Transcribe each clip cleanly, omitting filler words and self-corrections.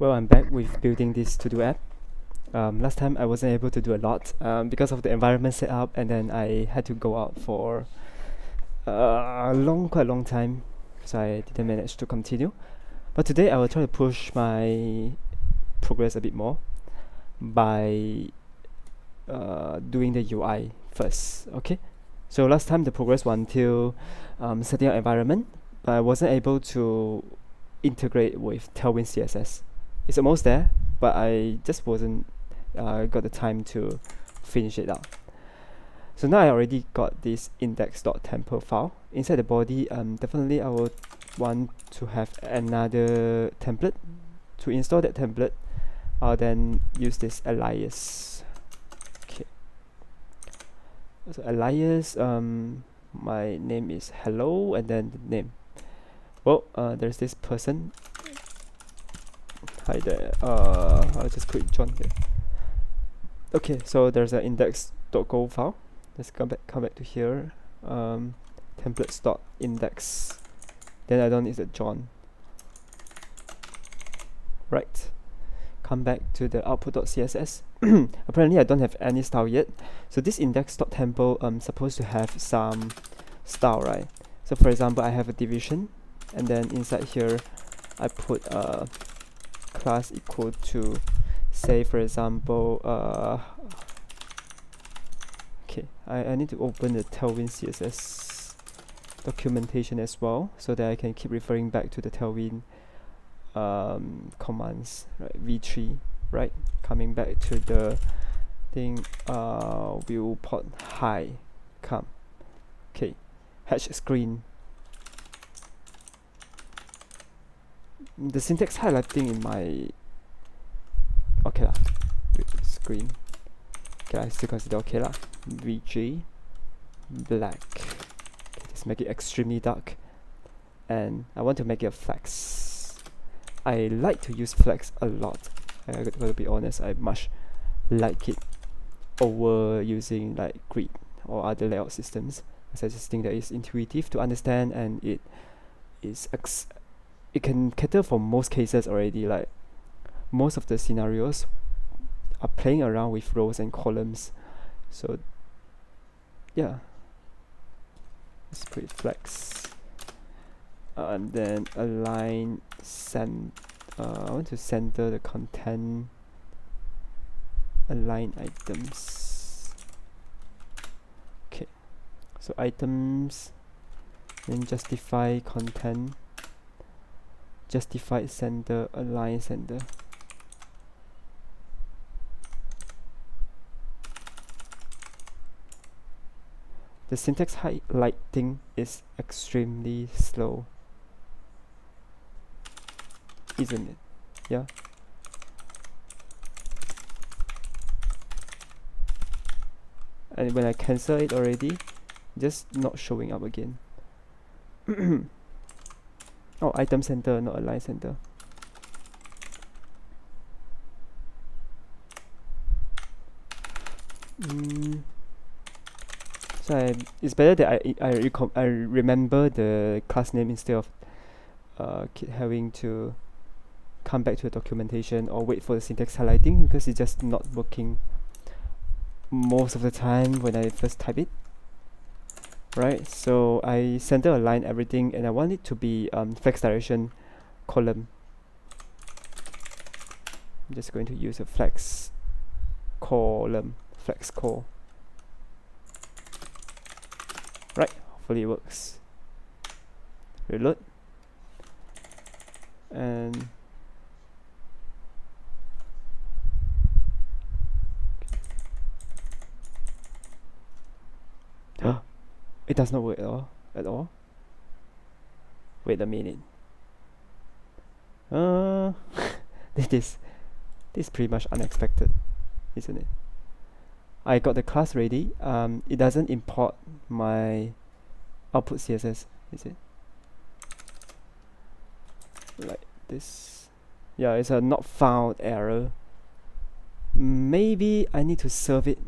Well, I'm back with building this to-do app. Last time I wasn't able to do a lot because of the environment setup, and then I had to go out for quite a long time, so I didn't manage to continue. But today I will try to push my progress a bit more by doing the UI first. Okay. So last time the progress was until setting up environment, but I wasn't able to integrate with Tailwind CSS. It's almost there, but I just wasn't got the time to finish it out. So now I already got this index.template file. Inside the body, definitely I would want to have another template. To install that template, I'll then use this alias. Okay. So alias, my name is hello, and then the name. Well, there's this person. Hi there. I'll just put John here. Okay, so there's an index.go file. Let's come back to here. Templates.index. Then I don't need the John. Right. Come back to the output.css. Apparently I don't have any style yet. So this index.template supposed to have some style, right? So for example, I have a division, and then inside here I put a class equal to, say for example, okay, I need to open the Tailwind CSS documentation as well, so that I can keep referring back to the Tailwind commands, right? v3, right? Coming back to the thing, viewport high, come, okay, hatch screen. The syntax highlighting in my okay lah, screen. Okay, I still consider okay lah. VG black. Okay, just make it extremely dark, and I want to make it a flex. I like to use flex a lot. I gotta be honest, I much like it over using like grid or other layout systems. So I just think that it's intuitive to understand, and it is it can cater for most cases already. Like most of the scenarios are playing around with rows and columns. So yeah, let's put flex, and then align I want to center the content, align items. Okay, so items, then justify content, justified center, align center. The syntax highlighting is extremely slow, isn't it? Yeah. And when I cancel it already, just not showing up again. Oh, item center, not align center. So it's better that I remember the class name instead of having to come back to the documentation or wait for the syntax highlighting, because it's just not working most of the time when I first type it. Right, so I center align everything, and I want it to be flex direction column. I'm just going to use a flex column, flex col. Right, hopefully it works. Reload, and it does not work at all. Wait a minute. This is pretty much unexpected, isn't it? I got the class ready. It doesn't import my output CSS, is it? Like this. Yeah, it's a not found error. Maybe I need to serve it.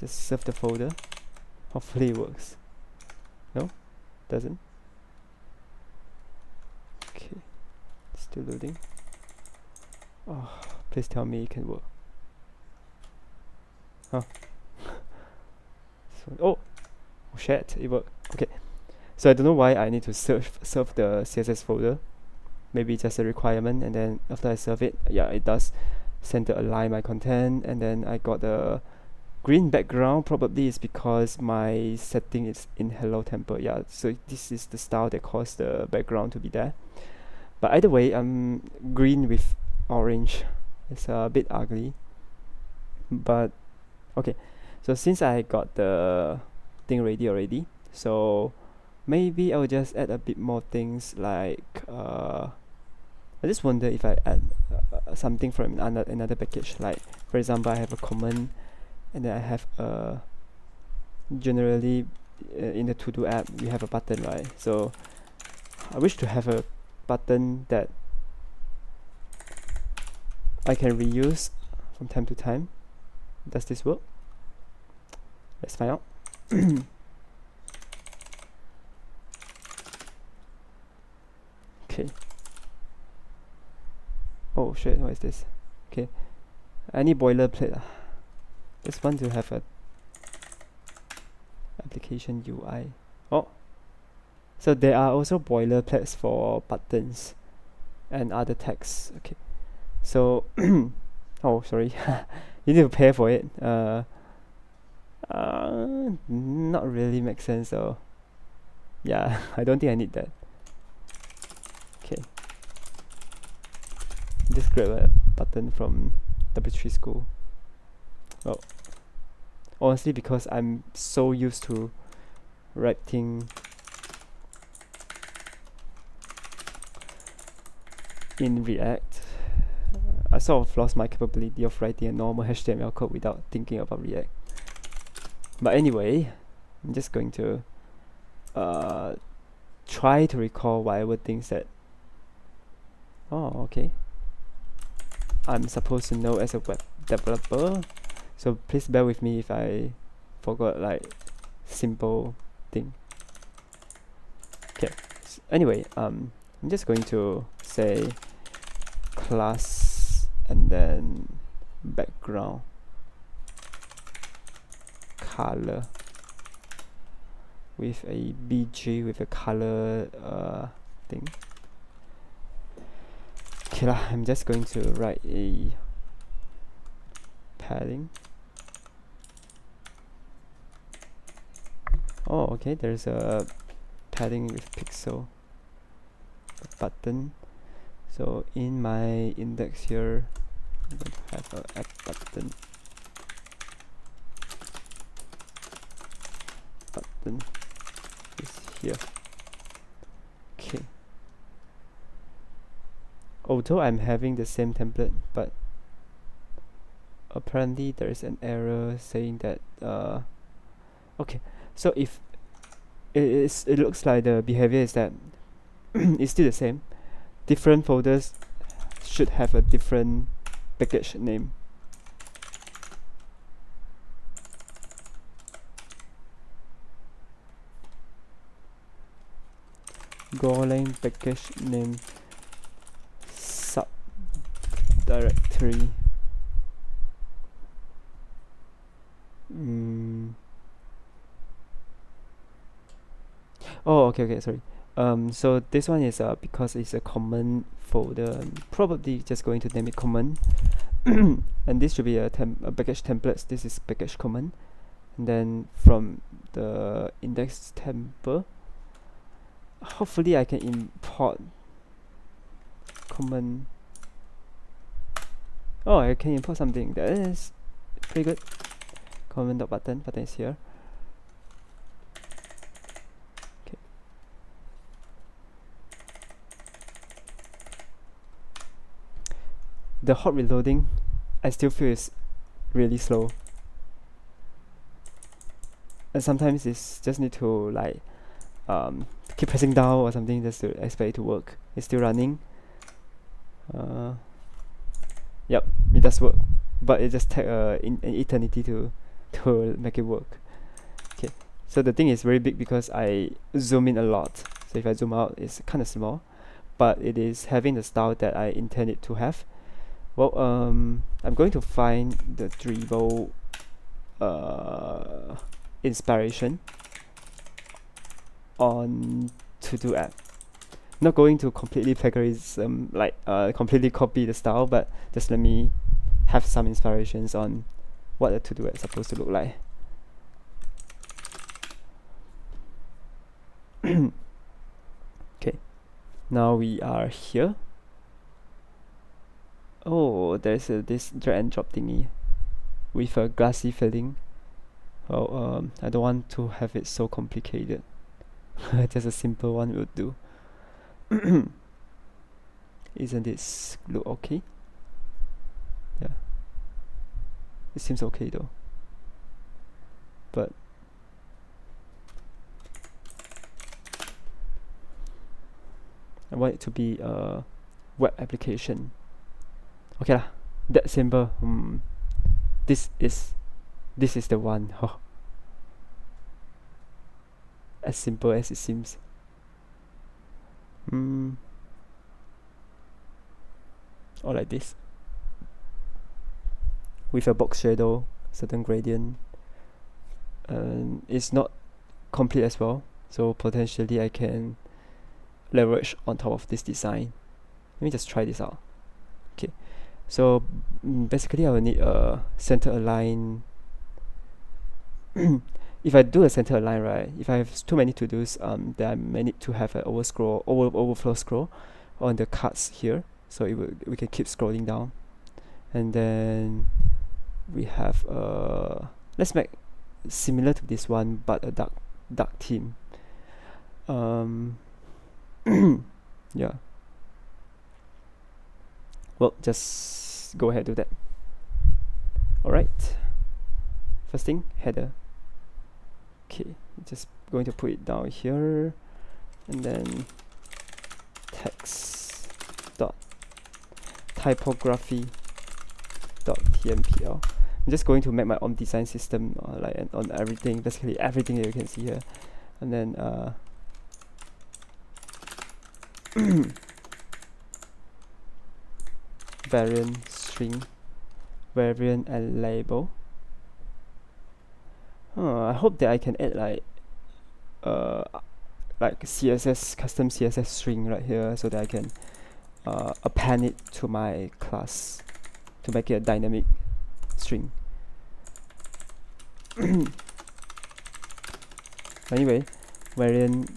Just serve the folder. Hopefully it works. No? Doesn't? Still loading. Oh, please tell me it can work. Huh. Oh shit, it worked. Okay. So I don't know why I need to serve the CSS folder. Maybe just a requirement, and then after I serve it, yeah, it does center align my content, and then I got the green background. Probably is because my setting is in hello temper. Yeah, so this is the style that caused the background to be there. But either way, green with orange. It's a bit ugly, but okay. So since I got the thing ready already, so maybe I'll just add a bit more things like I just wonder if I add something from another package. Like for example, I have a command, and then I have generally in the to-do app we have a button, right? So I wish to have a button that I can reuse from time to time. Does this work? Let's find out. Okay. Oh shit, what is this? Okay. I need boilerplate. Just want to have a application UI. Oh. So there are also boilerplates for buttons and other texts. Okay. So oh sorry. You need to pay for it. Not really makes sense, so yeah, I don't think I need that. Okay. Just grab a button from W3 School. Oh, honestly, because I'm so used to writing in React, I sort of lost my capability of writing a normal HTML code without thinking about React. But anyway, I'm just going to try to recall whatever things that okay, I'm supposed to know as a web developer. So please bear with me if I forgot like simple thing. Okay. Anyway, I'm just going to say class and then background color with a BG with a color thing. Okay lah, I'm just going to write a padding. Oh, okay, there's a padding with pixel button. So in my index here, I'm going to have a add button. Button is here. Okay. Although I'm having the same template, but apparently there is an error saying that okay. So if it looks like the behavior is that it's still the same. Different folders should have a different package name. Golang package name subdirectory. Oh, okay, sorry. So this one is because it's a common folder, I'm probably just going to name it common. And this should be a package templates. This is package common, and then from the index temper, hopefully I can import common. Oh, I can import something that is pretty good. Common.button is here. Okay. The hot reloading, I still feel is really slow, and sometimes it's just need to like keep pressing down or something just to expect it to work. It's still running. Yep, it does work, but it just takes an eternity to make it work. Okay, so the thing is very big because I zoom in a lot. So if I zoom out, it's kind of small. but it is having the style that I intend it to have. Well, I'm going to find the dribble inspiration on to-do app. Not going to completely plagiarism, completely copy the style, but just let me have some inspirations on what a to-do app is supposed to look like. Okay, now we are here. Oh, there's this drag and drop thingy with a glassy filling. Well, I don't want to have it so complicated. Just a simple one will do. Isn't this look okay? Yeah, it seems okay though. But I want it to be a web application. Okay lah, that simple. This is the one. Oh. As simple as it seems. Or like this, with a box shadow, certain gradient. It's not complete as well, so potentially I can leverage on top of this design. Let me just try this out. Okay, so basically I will need a center align. If I do a center align, right, if I have too many to-dos, then I may need to have an overflow scroll on the cards here, so we can keep scrolling down. And then we have let's make similar to this one, but a dark theme. Yeah. Well, just go ahead, do that. Alright. First thing, header. Okay, just going to put it down here, and then text dot typography dot tmpl. I'm just going to make my own design system on everything, basically everything that you can see here, and then variant string, variant and label. I hope that I can add like CSS, custom CSS string right here, so that I can append it to my class to make it a dynamic string. Anyway, variant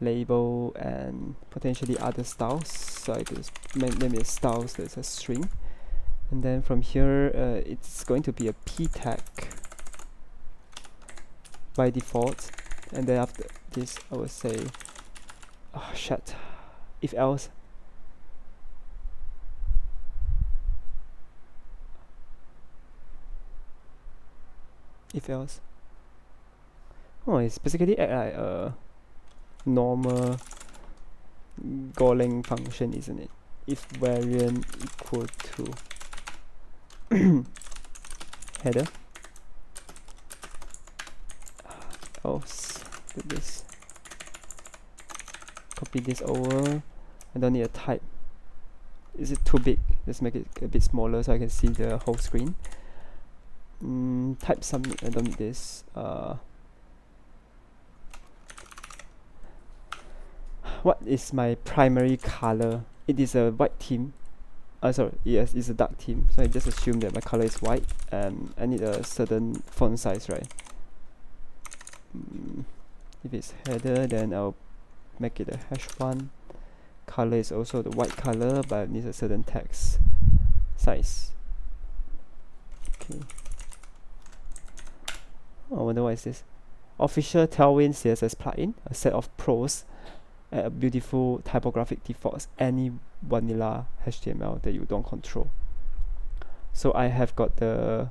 label and potentially other styles, so I just name it styles, that's a string. And then from here, it's going to be a p tag by default. And then after this, I will say, if else. If else. Oh, it's basically act like a normal Golang function, isn't it? If variant equal to header, else do this, copy this over. I don't need a type. Is it too big? Let's make it a bit smaller so I can see the whole screen. Type submit. I don't need this. What is my primary color? It is a white theme. Sorry, yes, it's a dark theme, so I just assume that my color is white, and I need a certain font size, right? If it's header, then I'll make it a #1. Color is also the white color, but it needs a certain text size. Okay. Oh, I wonder what is this. Official Tailwind CSS plugin, a set of pros, a beautiful typographic defaults, any vanilla HTML that you don't control. So I have got the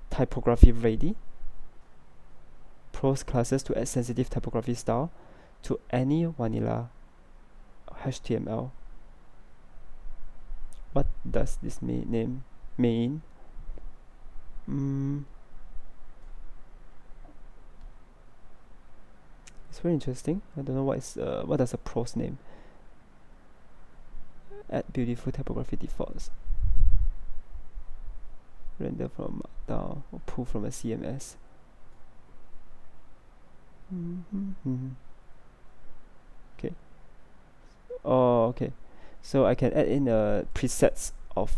typography ready. Pros classes to add sensitive typography style to any vanilla HTML. What does this name mean? It's very interesting. I don't know what does a prose name. Add beautiful typography defaults. Render from down or pull from a CMS. Okay. Oh, okay. So I can add in presets of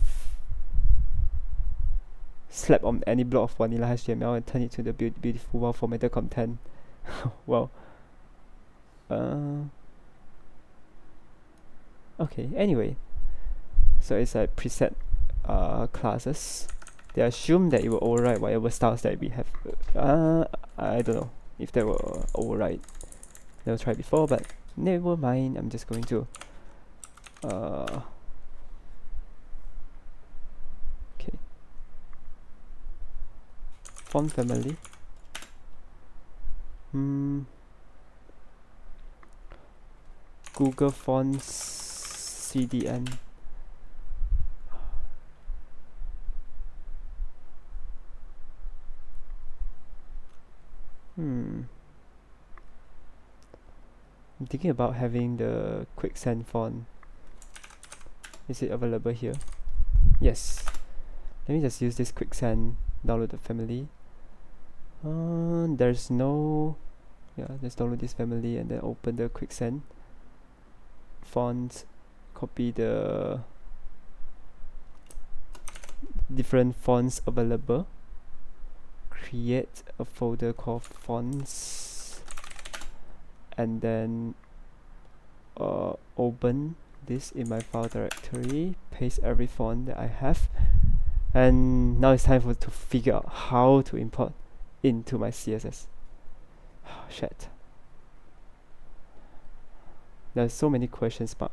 slap on any block of vanilla HTML and turn it to the beautiful well formatted content. Well, okay. Anyway, so it's like preset classes. They assume that it will override whatever styles that we have. I don't know if they will override. Never tried before, but never mind. I'm just going to okay. Font family. Google Fonts CDN. I'm thinking about having the quicksand font. Is it available here? Yes. Let me just use this quicksand, download the family. There's no... Yeah, let's download this family and then open the quicksand font, copy the different fonts available, create a folder called fonts, and then open this in my file directory, paste every font that I have, and now it's time to figure out how to import into my CSS. Oh, shit. There's so many questions mark.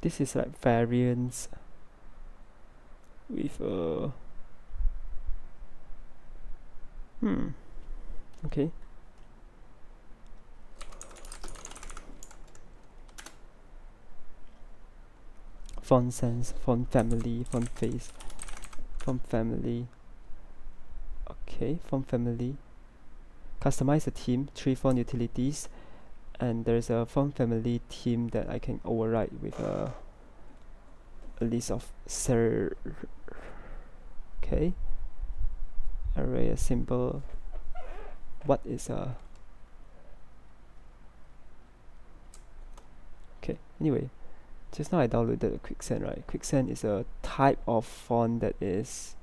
This is like variants with okay. Font sense, font family, font face, font family. Okay, font family. Customize a theme, 3 font utilities, and there's a font family theme that I can override with a list of okay. Array a symbol. What is a okay, anyway, just now I downloaded quicksand, right? Quicksand is a type of font that is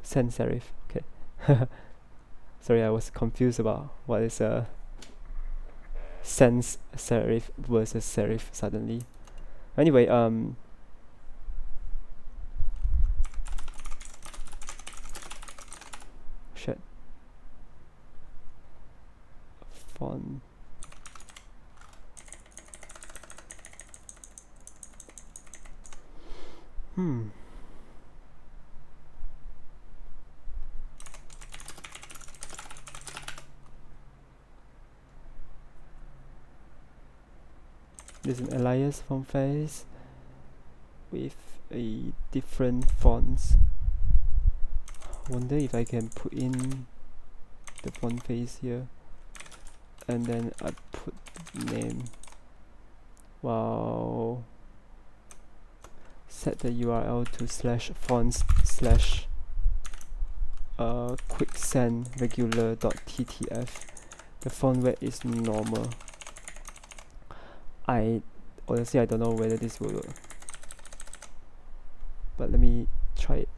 sans serif. Okay. Sorry, I was confused about what is a sans serif versus serif suddenly. Anyway, shit. Font. There's an alias font face with a different fonts. Wonder if I can put in the font face here, and then I put name. Wow. Set the URL to /fonts/ quicksand regular.ttf. The font weight is normal. Honestly I don't know whether this will work, but let me try it.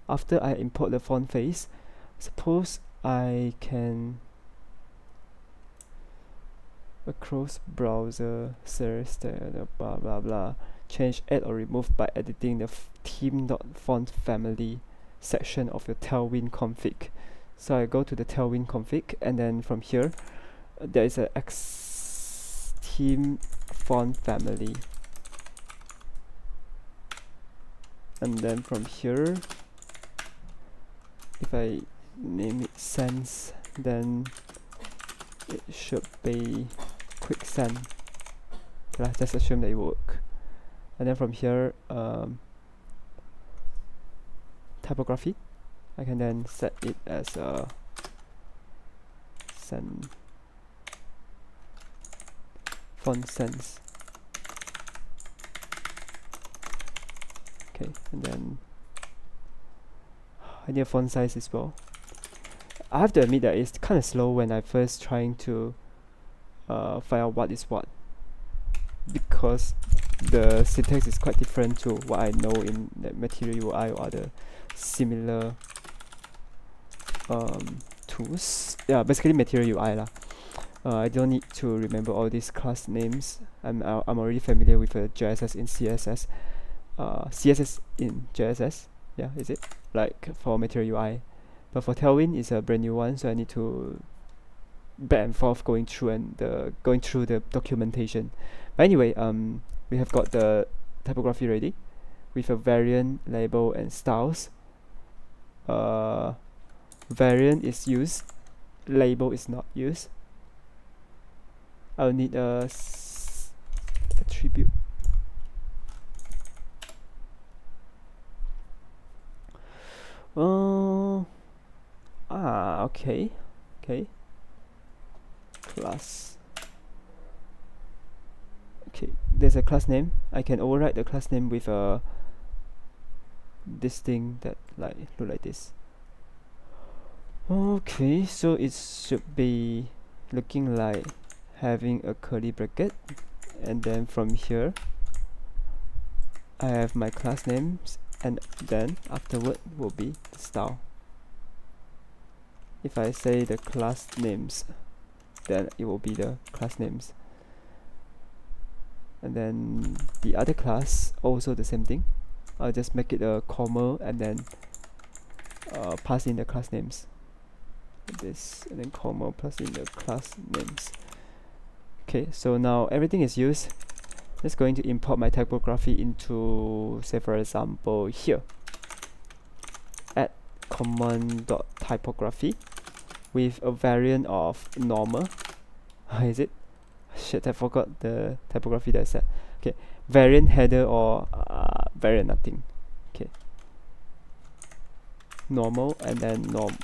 After I import the font face, suppose I can across browser search blah blah blah change, add or remove by editing the theme.font family section of your Tailwind config. So I go to the Tailwind config, and then from here there is a X theme font family, and then from here if I name it Sans, then it should be quicksand. Okay, just assume that it will work. And then from here, typography, I can then set it as a font sans. Okay, and then I need a font size as well. I have to admit that it's kind of slow when I first trying to find out what is what, because the syntax is quite different to what I know in the Material UI or other similar tools. Yeah, basically Material UI lah. I don't need to remember all these class names. I'm already familiar with JSS in CSS, CSS in JSS. Yeah, is it like for Material UI? But for Tailwind, it's a brand new one, so I need to back and forth going through the documentation. But anyway, we have got the typography ready with a variant, label, and styles. Variant is used, label is not used. I'll need a attribute. Okay. Class. Okay, there's a class name. I can override the class name with this thing that look like this. Okay, so it should be looking like having a curly bracket, and then from here I have my class names, and then afterward will be the style. If I say the class names, then it will be the class names, and then the other class also the same thing. I'll just make it a comma and then pass in the class names, this, and then comma plus in the class names. Okay, so now everything is used. Just going to import my typography into, say for example, here, add command.typography with a variant of normal. Is it? Shit, I forgot the typography that I said. Okay, variant header or variant nothing. Okay, normal, and then norm.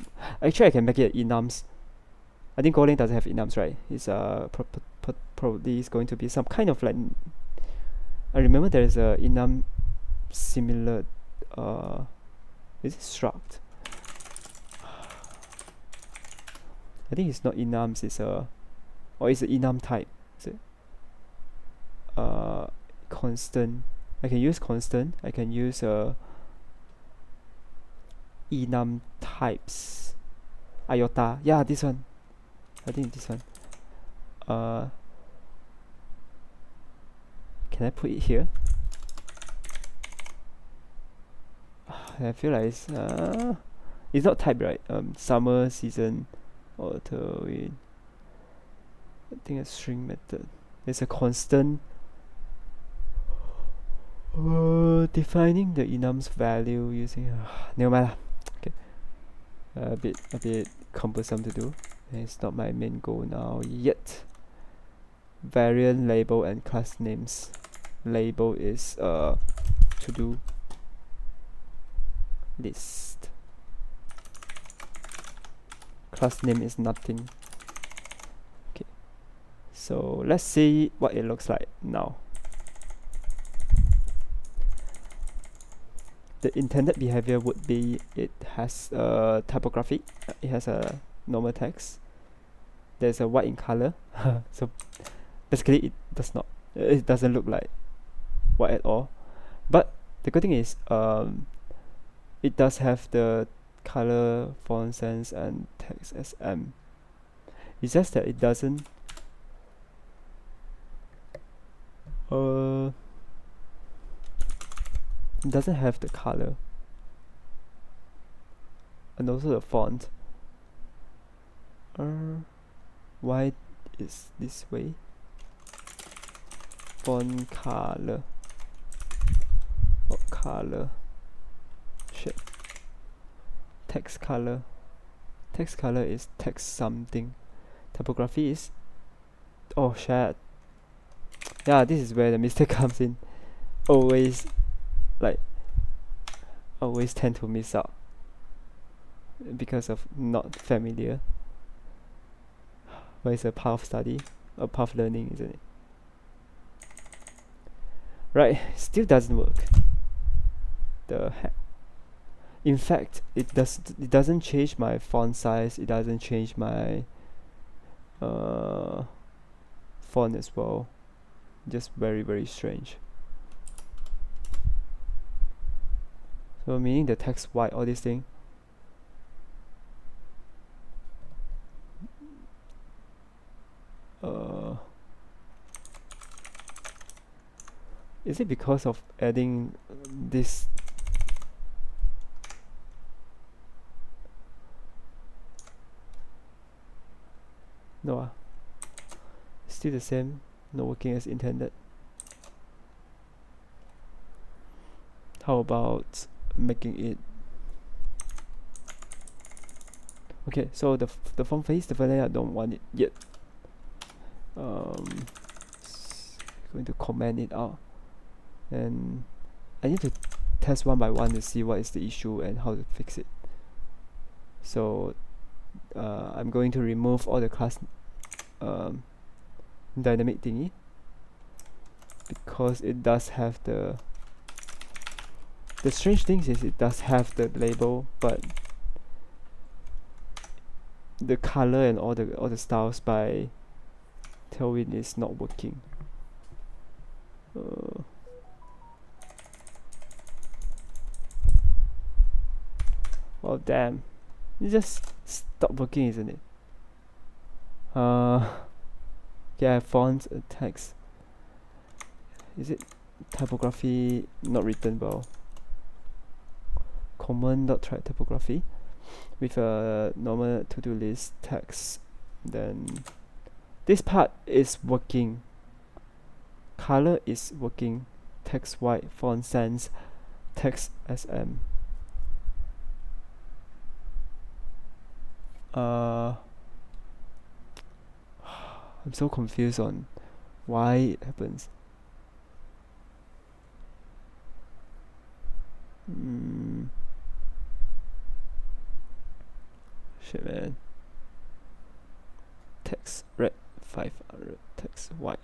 Actually, I can make it enums. I think Golang doesn't have enums, right? It's probably is going to be some kind of like. I remember there is a enum similar. Is it struct? I think it's not enums. It's or it's an enum type. Is it? Constant. I can use constant. I can use enum types. Iota. Yeah, this one. I think this one. Can I put it here? I feel like it's not typed right. Summer, season, auto. I think a string method. There's a constant. Defining the enums value using never mind lah. Okay. A bit cumbersome to do. And it's not my main goal now yet. Variant, label, and class names. Label is to do list. Class name is nothing. Okay, so let's see what it looks like now. The intended behavior would be it has a typography, it has a normal text, there's a white in color. So basically it doesn't look like white at all, but the good thing is it does have the color, font sans, and text SM. It's just that it doesn't have the color. and also the font. Why is this way? Font color. What color? Shit. Text color. Text color is text something. Typography is. Oh shit. Yeah, this is where the mistake comes in. Always tend to miss out because of not familiar. But it's a path study, a path learning, isn't it? Right, still doesn't work. The heck. In fact, it doesn't change my font size. It doesn't change my font as well. Just very, very strange. So meaning the text white, all this thing. Is it because of adding this? No, still the same, not working as intended. How about making it? Okay, so the font face, definitely I don't want it yet. Going to comment it out, and I need to test one by one to see what is the issue and how to fix it. So I'm going to remove all the class dynamic thingy, because it does have the strange thing is it does have the label, but the color and all the styles by Tailwind is not working. Oh damn, it just stopped working, isn't it? Yeah, fonts, text. Is it typography not written well? Common dot try typography with a normal to-do list text. Then this part is working. Color is working. Text white, font sans, text SM. I'm so confused on why it happens. Shit, man. Text red 500, text white.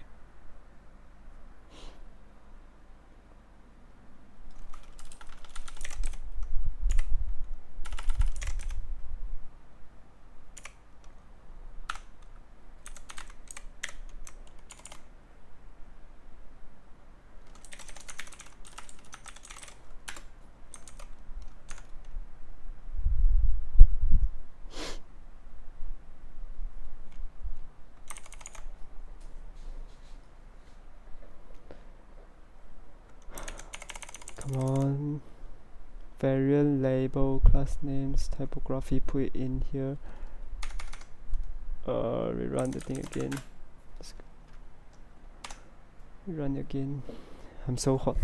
Come on. Variant label, class names, typography, put it in here. Rerun the thing again. Rerun again. I'm so hot.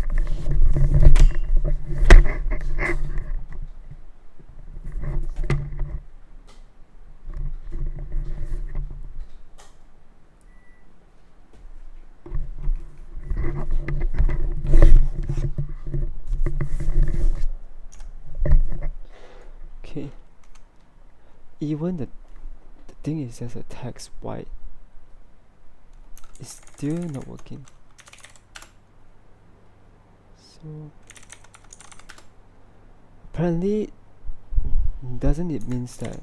Okay. Even the thing is just a text white. It's still not working. So apparently, doesn't it means that,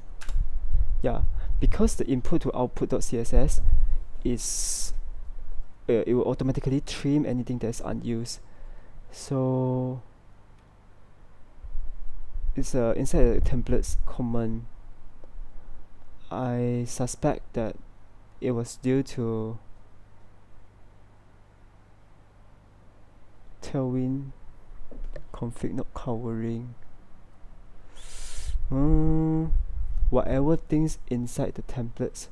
yeah, because the input to output.css is it will automatically trim anything that's unused. So it's inside the templates command. I suspect that it was due to Tailwind config not covering. whatever things inside the templates.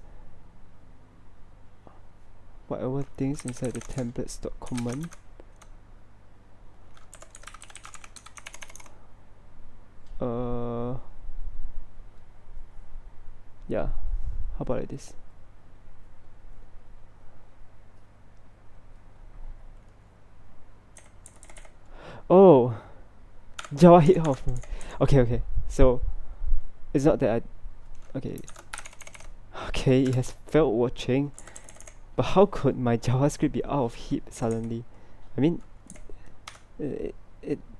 Whatever things inside the templates.common. Yeah, how about like this? Oh, Java hit off. Okay, so it's not that okay, it has failed watching, but how could my JavaScript be out of heap suddenly? I mean, it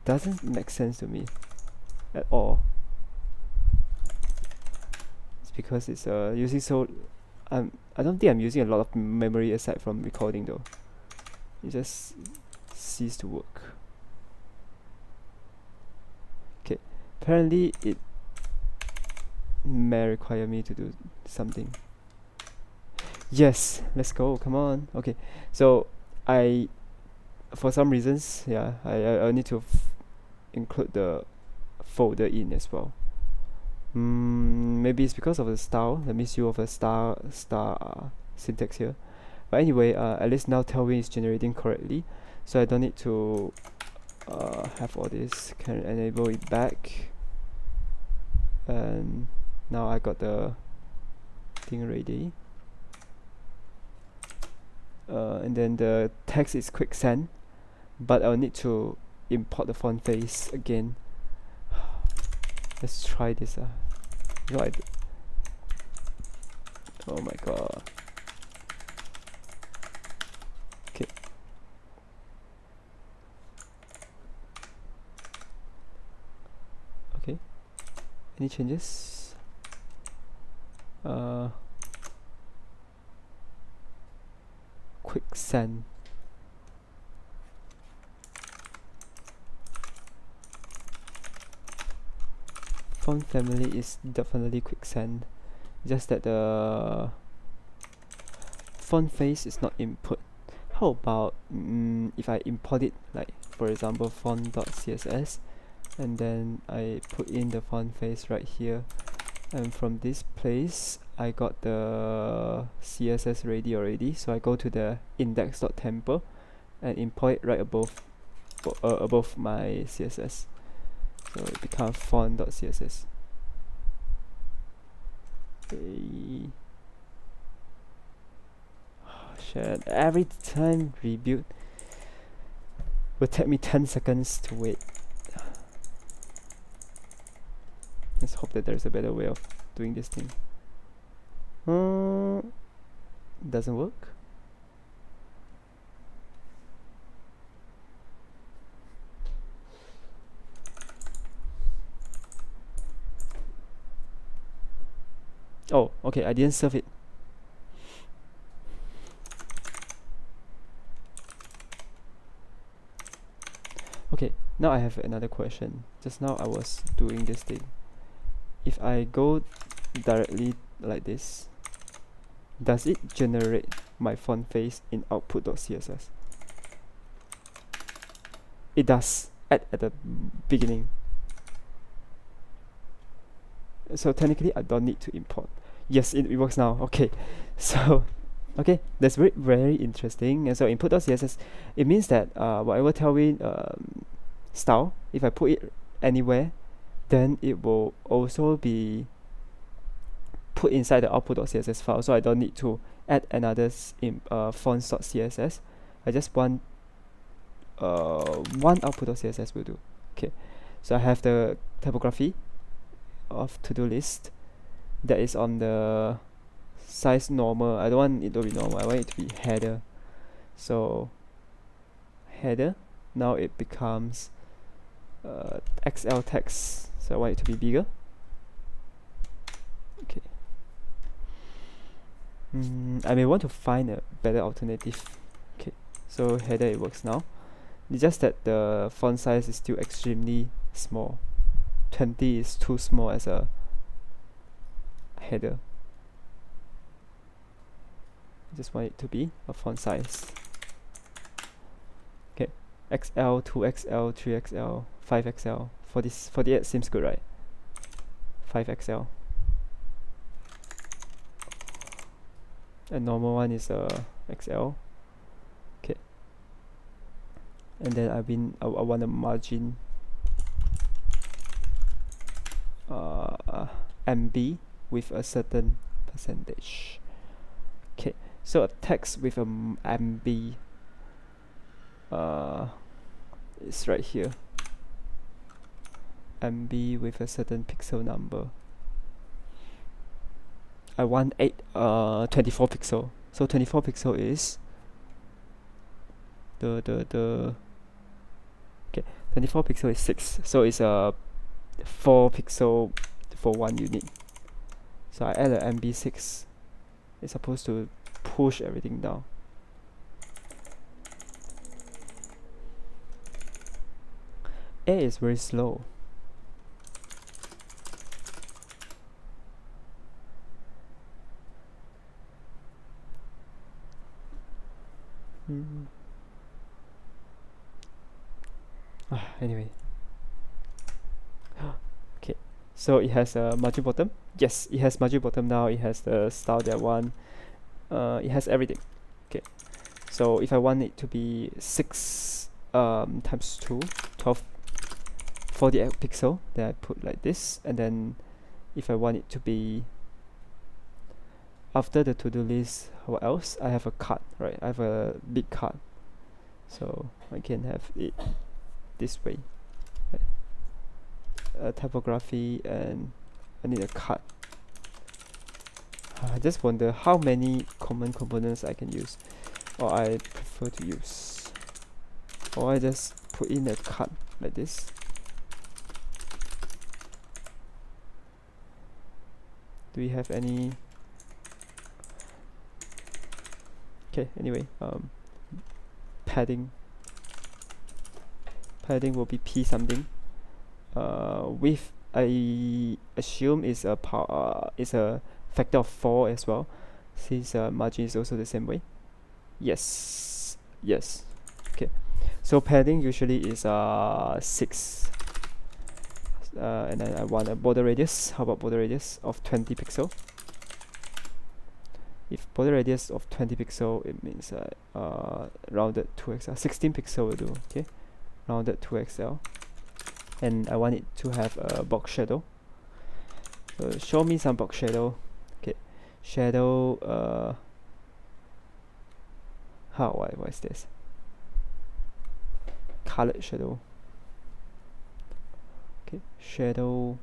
doesn't make sense to me at all. It's because it's using so I don't think I'm using a lot of memory aside from recording though. It just ceased to work. Okay, apparently it may require me to do something. Yes, let's go, come on. Okay, so for some reasons, yeah, I need to include the folder in as well. Maybe it's because of the style, the misuse of a star syntax here. But anyway, at least now Tailwind is generating correctly, so I don't need to have all this. Can enable it back, and now I got the thing ready. And then the text is quicksand, but I'll need to import the font face again. Let's try this. Oh my god. Okay. Okay. Any changes? Quicksand. Font family is definitely quicksand, just that the font face is not input. How about if I import it, like for example font.css, and then I put in the font face right here, and from this place I got the CSS ready already, so I go to the index.temper and import it right above my CSS. So it becomes font.css. Okay. Oh, shit. Every time rebuild will take me 10 seconds to wait. Let's hope that there's a better way of doing this thing. Doesn't work. Oh, okay, I didn't serve it. Okay, now I have another question. Just now I was doing this thing. If I go directly like this, does it generate my font face in output.css? It does, at the beginning. So technically I don't need to import. Yes, it works now. Okay, so okay, that's very interesting. And so input.css, it means that whatever Tailwind style, if I put it anywhere, then it will also be put inside the output.css file. So I don't need to add another fonts.css. I just want one output.css will do. Okay, so I have the typography of to-do list that is on the size normal. I don't want it to be normal, I want it to be header. So header, now it becomes XL text, so I want it to be bigger. Okay. I may want to find a better alternative. Okay, so header, it works now. It's just that the font size is still extremely small. 20 is too small as a header. I just want it to be a font size. Okay, XL, 2XL, 3XL, 5XL. 48 seems good, right? 5XL, and normal one is XL. Okay, and then I want a margin MB with a certain percentage. Okay, so a text with a MB is right here. MB with a certain pixel number. I want 24 pixel. So 24 pixel is the okay, 24 pixel is 6. So it's a 4 pixel for 1 unit. So I add a MB6. It's supposed to push everything down. A is very slow. Anyway. Okay, so it has a margin bottom. Yes, it has margin bottom now. It has the style that I want. It has everything. Okay, so if I want it to be 6 times 2, 12, 40 pixel, then I put like this. And then if I want it to be after the to-do list, what else? I have a card, right? I have a big card, so I can have it this way. Typography, and I need a card. I just wonder how many common components I can use, or I prefer to use, or I just put in a card like this. Do we have any? Okay, anyway, padding will be P something. Width, I assume is a factor of 4 as well, since margin is also the same way. Yes. Okay, so padding usually is 6, and then I want a border radius. How about border radius of 20 pixel? If border radius of 20 pixel, it means rounded 2XL. 16 pixel will do. Okay, rounded 2XL. And I want it to have a box shadow. So show me some box shadow. Okay, shadow. What is this? Colored shadow. Okay, shadow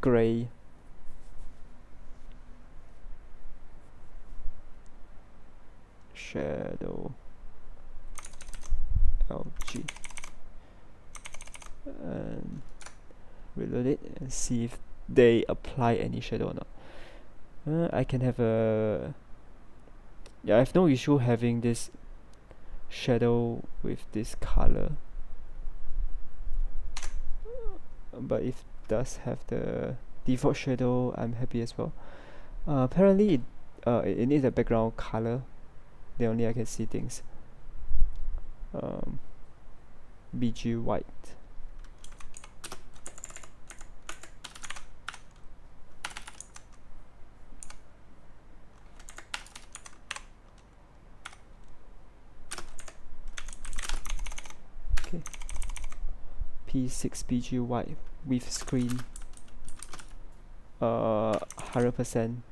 gray. Shadow LG. And reload it and see if they apply any shadow or not. I can have a I have no issue having this shadow with this color, but if it does have the default shadow, I'm happy as well. Apparently it needs a background color, then only I can see things. BG white. Okay, P6 BG white with screen 100%.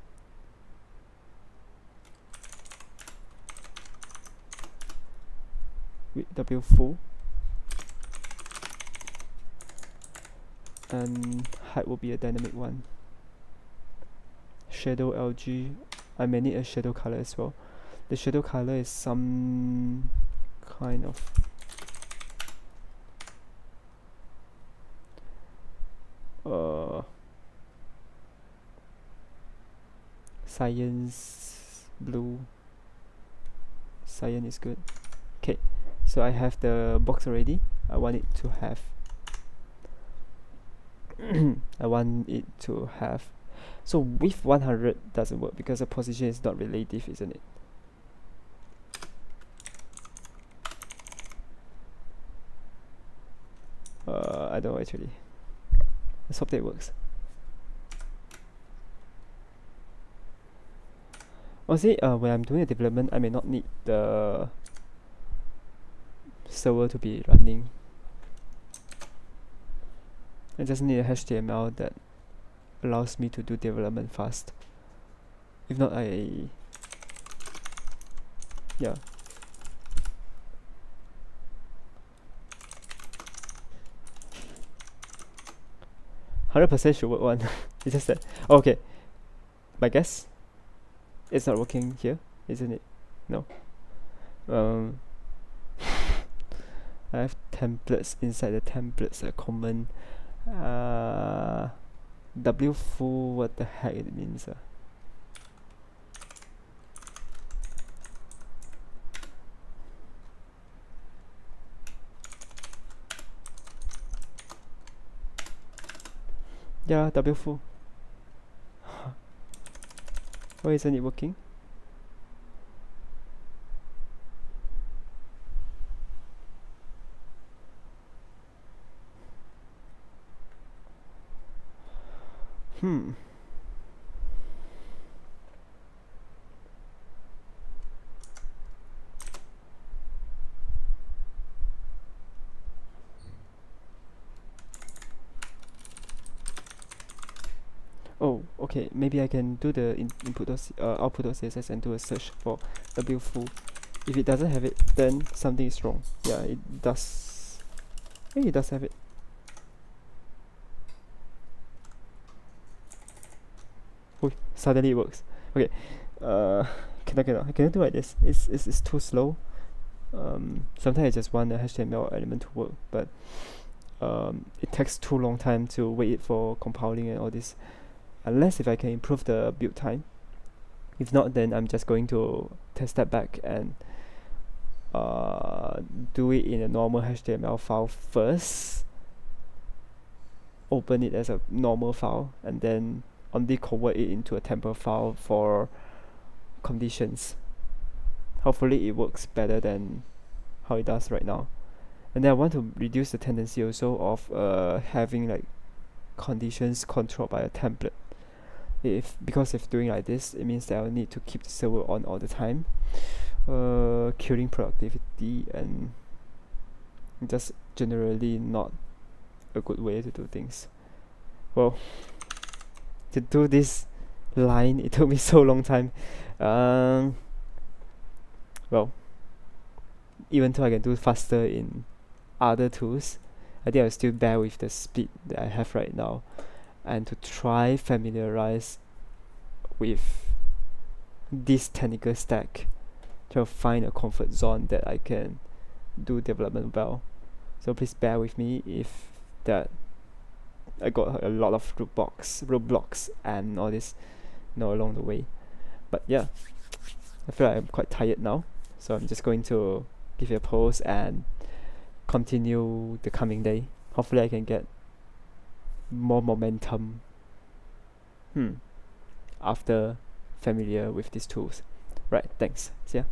With W full, and height will be a dynamic one. Shadow LG, I may need a shadow color as well. The shadow color is some kind of science blue. Cyan is good. Okay, so I have the box already. I want it to have so with 100 doesn't work because the position is not relative, isn't it? I don't know actually. Let's hope that works. Honestly, when I'm doing a development, I may not need the server to be running. I just need a HTML that allows me to do development fast. If not, yeah. 100% should work one. It's just that, okay, my guess, it's not working here, isn't it? No. I have templates inside the templates, a common W full, what the heck it means. Yeah, W full. Why isn't it working? Oh, okay. Maybe I can do the output.css and do a search for W full. If it doesn't have it, then something is wrong. Yeah, it does. Hey, it does have it. Oh, suddenly it works. Okay. Cannot. I cannot do like this. It's too slow. Sometimes I just want the HTML element to work, but it takes too long time to wait for compiling and all this. Unless if I can improve the build time. If not, then I'm just going to take step back and do it in a normal HTML file first. Open it as a normal file and then only convert it into a template file for conditions. Hopefully it works better than how it does right now. And then I want to reduce the tendency also of having like conditions controlled by a template. Because if doing like this, it means that I'll need to keep the server on all the time, killing productivity and just generally not a good way to do things. Well, to do this line, it took me so long time. Well, even though I can do faster in other tools, I think I'll still bear with the speed that I have right now, and to try familiarize with this technical stack to find a comfort zone that I can do development well. So please bear with me if that I got a lot of roadblocks and all this along the way. But yeah, I feel like I'm quite tired now, so I'm just going to give you a pause and continue the coming day. Hopefully I can get more momentum after familiar with these tools. Right, thanks. See ya.